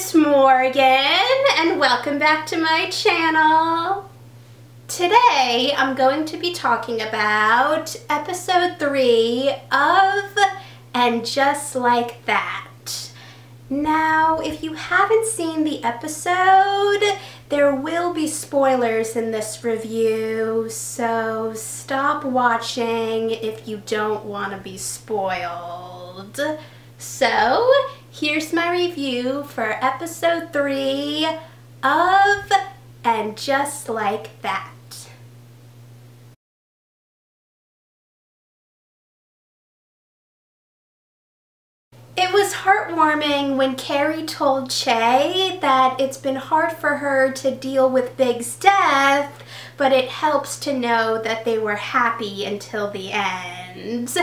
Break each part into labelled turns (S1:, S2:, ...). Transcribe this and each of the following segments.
S1: it's Morgan and welcome back to my channel. Today I'm going to be talking about episode 3 of And Just Like That. Now, if you haven't seen the episode, there will be spoilers in this review, so stop watching if you don't want to be spoiled. So, here's my review for episode 3 of And Just Like That. It was heartwarming when Carrie told Che that it's been hard for her to deal with Big's death, but it helps to know that they were happy until the end.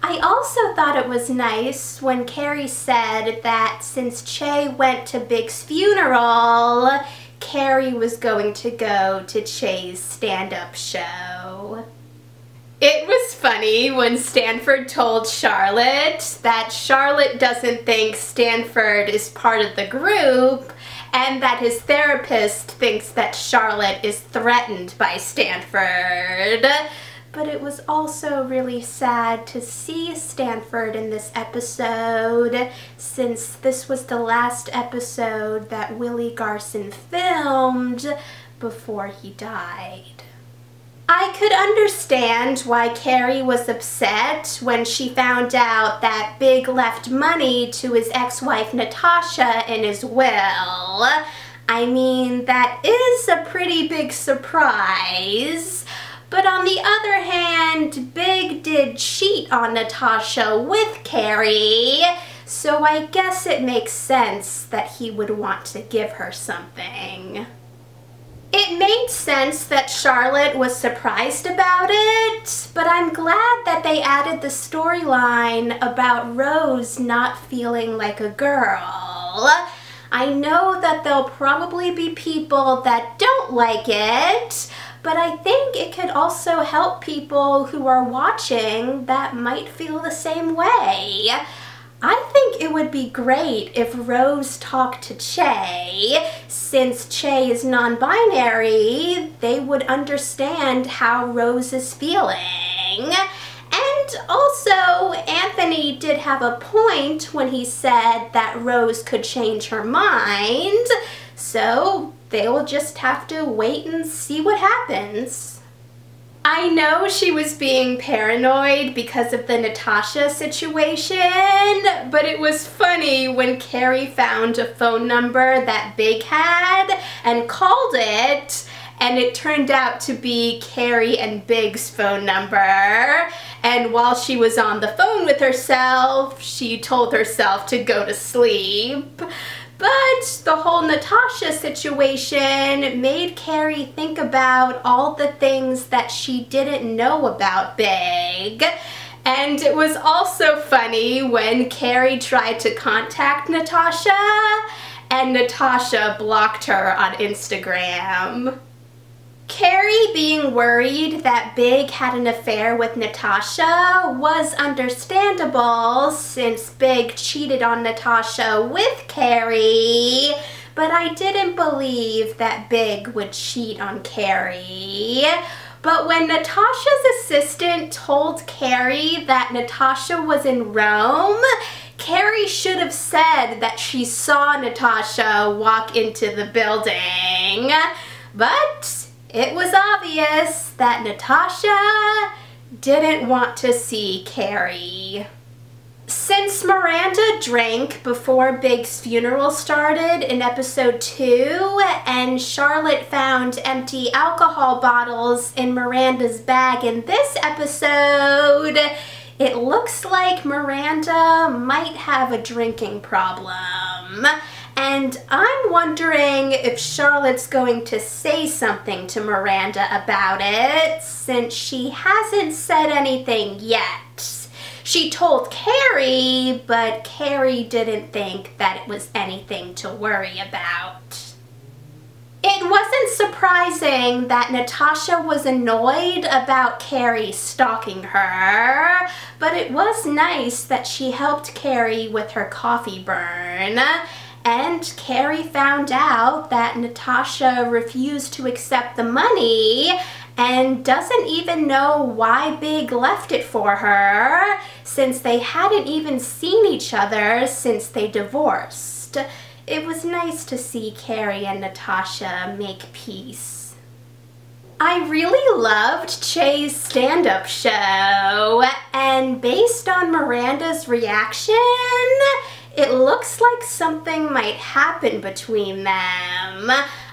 S1: I also thought it was nice when Carrie said that since Che went to Big's funeral, Carrie was going to go to Che's stand-up show. It was funny when Stanford told Charlotte that Charlotte doesn't think Stanford is part of the group and that his therapist thinks that Charlotte is threatened by Stanford. But it was also really sad to see Stanford in this episode, since this was the last episode that Willie Garson filmed before he died. I could understand why Carrie was upset when she found out that Big left money to his ex-wife Natasha in his will. I mean, that is a pretty big surprise. But on the other hand, Big did cheat on Natasha with Carrie, so I guess it makes sense that he would want to give her something. It made sense that Charlotte was surprised about it, but I'm glad that they added the storyline about Rose not feeling like a girl. I know that there'll probably be people that don't like it, but I think it could also help people who are watching that might feel the same way. I think it would be great if Rose talked to Che. Since Che is non-binary, they would understand how Rose is feeling. And also, Anthony did have a point when he said that Rose could change her mind, so they will just have to wait and see what happens. I know she was being paranoid because of the Natasha situation, but it was funny when Carrie found a phone number that Big had and called it, and it turned out to be Carrie and Big's phone number. And while she was on the phone with herself, she told herself to go to sleep. But the whole Natasha situation made Carrie think about all the things that she didn't know about Big. And it was also funny when Carrie tried to contact Natasha and Natasha blocked her on Instagram. Carrie being worried that Big had an affair with Natasha was understandable since Big cheated on Natasha with Carrie, but I didn't believe that Big would cheat on Carrie. But when Natasha's assistant told Carrie that Natasha was in Rome, Carrie should have said that she saw Natasha walk into the building. But it was obvious that Natasha didn't want to see Carrie. Since Miranda drank before Big's funeral started in episode 2 and Charlotte found empty alcohol bottles in Miranda's bag in this episode, it looks like Miranda might have a drinking problem. And I'm wondering if Charlotte's going to say something to Miranda about it, since she hasn't said anything yet. She told Carrie, but Carrie didn't think that it was anything to worry about. It wasn't surprising that Natasha was annoyed about Carrie stalking her, but it was nice that she helped Carrie with her coffee burn. and Carrie found out that Natasha refused to accept the money and doesn't even know why Big left it for her, since they hadn't even seen each other since they divorced. It was nice to see Carrie and Natasha make peace. I really loved Che's stand-up show, and based on Miranda's reaction, it looks like something might happen between them.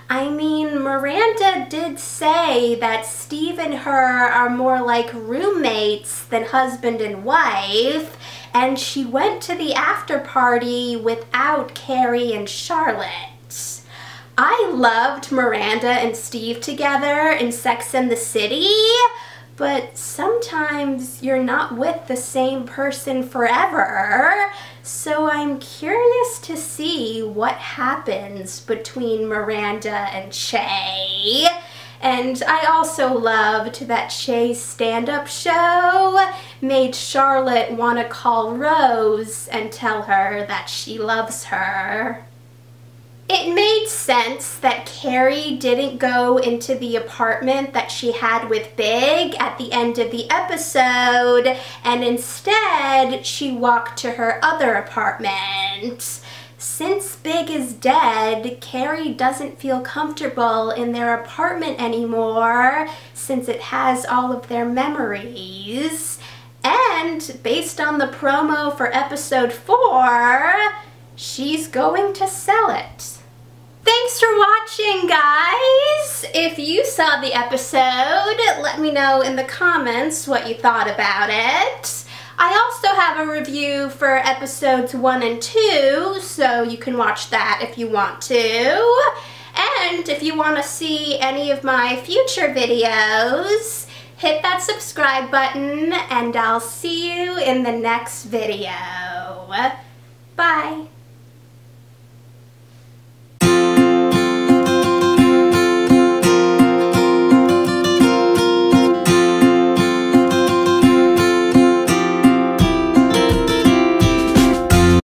S1: I mean, Miranda did say that Steve and her are more like roommates than husband and wife, and she went to the after party without Carrie and Charlotte. I loved Miranda and Steve together in Sex and the City, but sometimes you're not with the same person forever. So I'm curious to see what happens between Miranda and Che. And I also loved that Che's stand-up show made Charlotte want to call Rose and tell her that she loves her. It made sense that Carrie didn't go into the apartment that she had with Big at the end of the episode, and instead she walked to her other apartment. Since Big is dead, Carrie doesn't feel comfortable in their apartment anymore since it has all of their memories. And based on the promo for episode 4, she's going to sell it. Thanks for watching, guys! If you saw the episode, let me know in the comments what you thought about it. I also have a review for episodes 1 and 2, so you can watch that if you want to. And if you want to see any of my future videos, hit that subscribe button, and I'll see you in the next video. Bye!